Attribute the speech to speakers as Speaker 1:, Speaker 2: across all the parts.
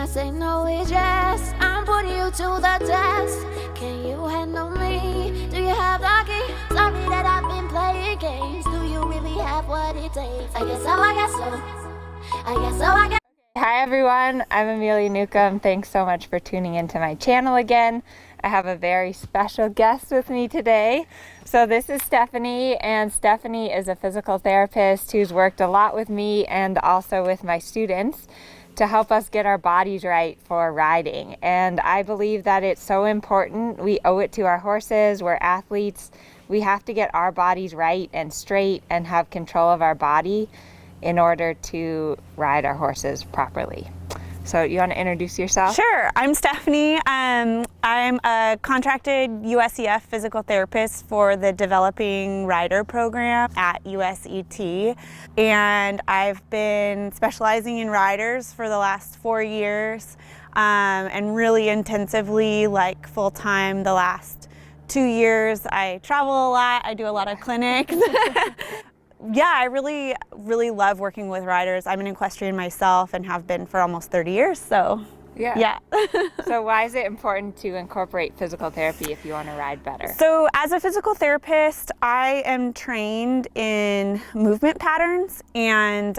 Speaker 1: I say no, it's yes. I'm putting you to the test. Can you handle me? Do you have the key? Sorry that I've been playing games. Do you really have what it takes? I guess so, I guess so. I guess so, I guess.
Speaker 2: Hi everyone, I'm Amelia Newcomb. Thanks so much for tuning into my channel again. I have a very special guest with me today. So this is Stephanie, and Stephanie is a physical therapist who's worked a lot with me and also with my students to help us get our bodies right for riding. And I believe that it's so important. We owe it to our horses. We're athletes. We have to get our bodies right and straight and have control of our body in order to ride our horses properly. So you want to introduce yourself?
Speaker 3: Sure, I'm Stephanie. I'm a contracted USEF physical therapist for the Developing Rider program at USET. And I've been specializing in riders for the last 4 years and really intensively, like full-time, the last 2 years. I travel a lot, I do a lot of clinics. Yeah, I really love working with riders. I'm an equestrian myself and have been for almost 30 years, so yeah.
Speaker 2: So why is it important to incorporate physical therapy if you want to ride better?
Speaker 3: So as a physical therapist, I am trained in movement patterns and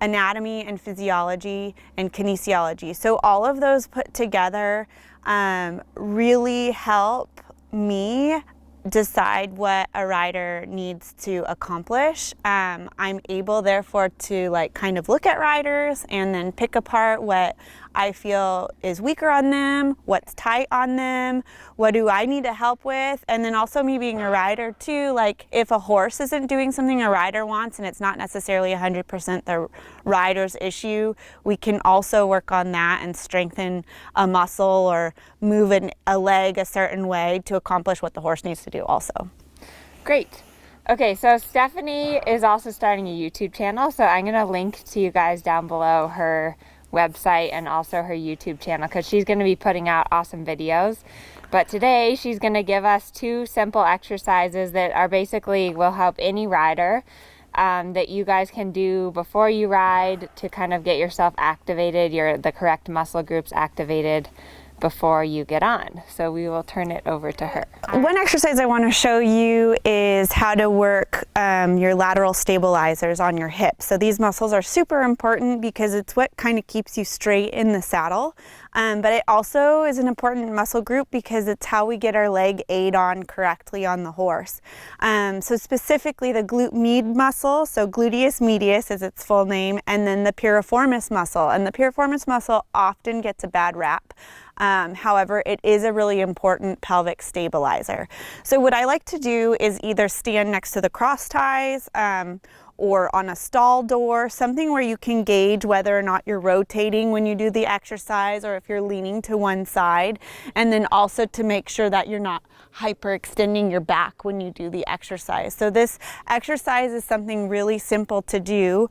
Speaker 3: anatomy and physiology and kinesiology. So all of those put together really help me decide what a rider needs to accomplish. I'm able therefore to kind of look at riders and then pick apart what I feel is weaker on them, what's tight on them, what do I need to help with, and then also me being a rider too, like if a horse isn't doing something a rider wants and it's not necessarily 100% the rider's issue, we can also work on that and strengthen a muscle or move a leg a certain way to accomplish what the horse needs to do also.
Speaker 2: Great. Okay, so Stephanie is also starting a YouTube channel, so I'm going to link to you guys down below her website and also her YouTube channel because she's going to be putting out awesome videos. But today she's going to give us 2 simple exercises that are basically will help any rider that you guys can do before you ride to kind of get yourself activated, the correct muscle groups activated before you get on. So we will turn it over to her.
Speaker 3: One exercise I want to show you is how to work your lateral stabilizers on your hips. So these muscles are super important because it's what kind of keeps you straight in the saddle. But it also is an important muscle group because it's how we get our leg aid on correctly on the horse. So specifically the glute med muscle, so gluteus medius is its full name, and then the piriformis muscle. And the piriformis muscle often gets a bad rap. However, it is a really important pelvic stabilizer. So what I like to do is either stand next to the cross ties or on a stall door, something where you can gauge whether or not you're rotating when you do the exercise or if you're leaning to one side, and then also to make sure that you're not hyperextending your back when you do the exercise. So this exercise is something really simple to do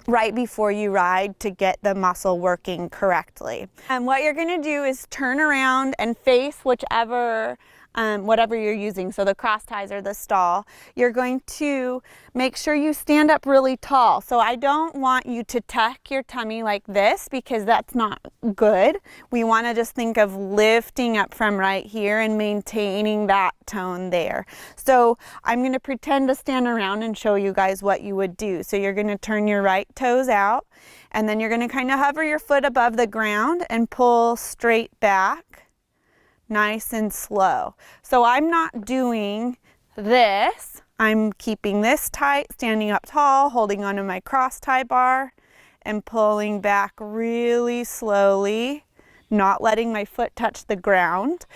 Speaker 3: right before you ride to get the muscle working correctly. And what you're going to do is turn around and face whatever you're using, so the cross ties or the stall. You're going to make sure you stand up really tall. So I don't want you to tuck your tummy like this because that's not good. We want to just think of lifting up from right here and maintaining that tone there. So I'm going to pretend to stand around and show you guys what you would do. So you're going to turn your right toes out, and then you're going to kind of hover your foot above the ground and pull straight back. Nice and slow. So I'm not doing this. I'm keeping this tight, standing up tall, holding onto my cross tie bar and pulling back really slowly, not letting my foot touch the ground.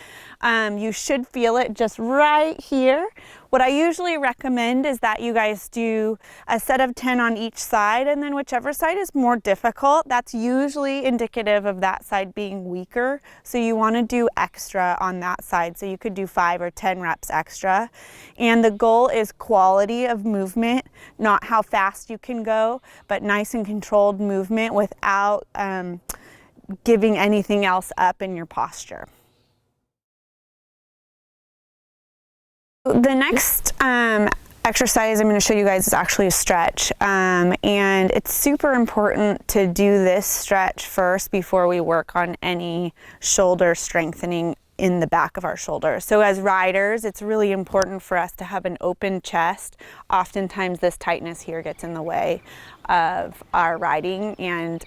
Speaker 3: You should feel it just right here. What I usually recommend is that you guys do a set of 10 on each side, and then whichever side is more difficult, that's usually indicative of that side being weaker. So you want to do extra on that side. So you could do 5 or 10 reps extra. And the goal is quality of movement, not how fast you can go, but nice and controlled movement without giving anything else up in your posture. The next exercise I'm going to show you guys is actually a stretch, and it's super important to do this stretch first before we work on any shoulder strengthening in the back of our shoulders. So as riders, it's really important for us to have an open chest. Oftentimes this tightness here gets in the way of our riding and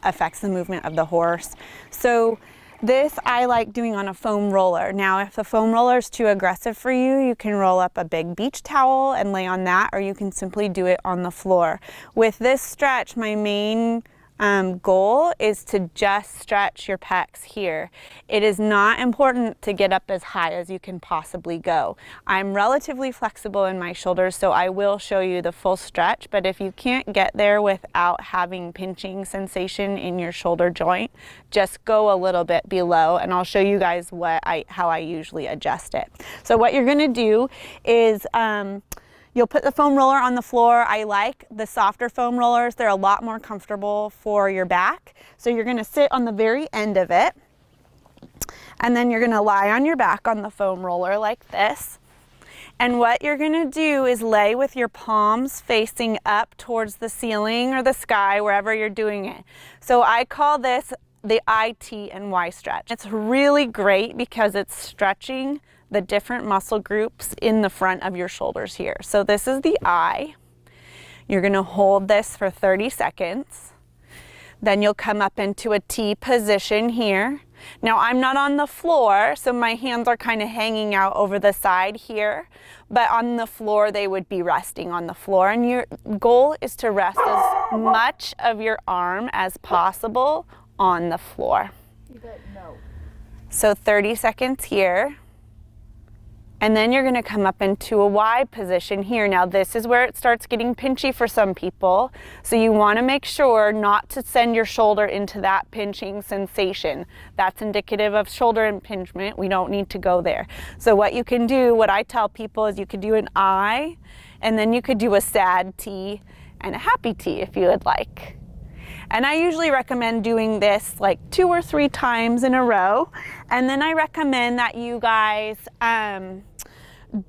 Speaker 3: affects the movement of the horse. So this I like doing on a foam roller. Now, if the foam roller is too aggressive for you, you can roll up a big beach towel and lay on that, or you can simply do it on the floor. With this stretch, my main goal is to just stretch your pecs here. It is not important to get up as high as you can possibly go. I'm relatively flexible in my shoulders, so I will show you the full stretch, but if you can't get there without having pinching sensation in your shoulder joint, just go a little bit below, and I'll show you guys how I usually adjust it. So what you're gonna do is you'll put the foam roller on the floor. I like the softer foam rollers. They're a lot more comfortable for your back. So you're gonna sit on the very end of it, and then you're gonna lie on your back on the foam roller like this. And what you're gonna do is lay with your palms facing up towards the ceiling or the sky, wherever you're doing it. So I call this the I, T, and Y stretch. It's really great because it's stretching the different muscle groups in the front of your shoulders here. So this is the I. You're gonna hold this for 30 seconds. Then you'll come up into a T position here. Now I'm not on the floor, so my hands are kind of hanging out over the side here, but on the floor they would be resting on the floor, and your goal is to rest as much of your arm as possible on the floor. So 30 seconds here. And then you're gonna come up into a Y position here. Now this is where it starts getting pinchy for some people. So you wanna make sure not to send your shoulder into that pinching sensation. That's indicative of shoulder impingement. We don't need to go there. So what you can do, what I tell people is you could do an I, and then you could do a sad T and a happy T if you would like. And I usually recommend doing this like 2 or 3 times in a row. And then I recommend that you guys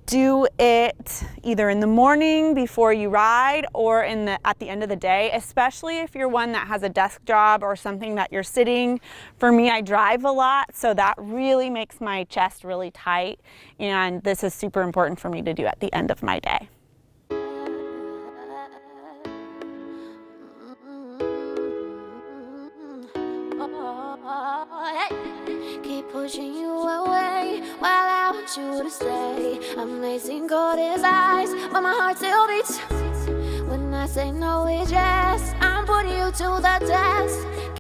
Speaker 3: do it either in the morning before you ride or at the end of the day, especially if you're one that has a desk job or something that you're sitting. For me, I drive a lot, so that really makes my chest really tight. And this is super important for me to do at the end of my day.
Speaker 1: Keep pushing you away while I want you to stay. Amazing cold as ice, but my heart still beats. When I say no, it's yes. I'm putting you to the test.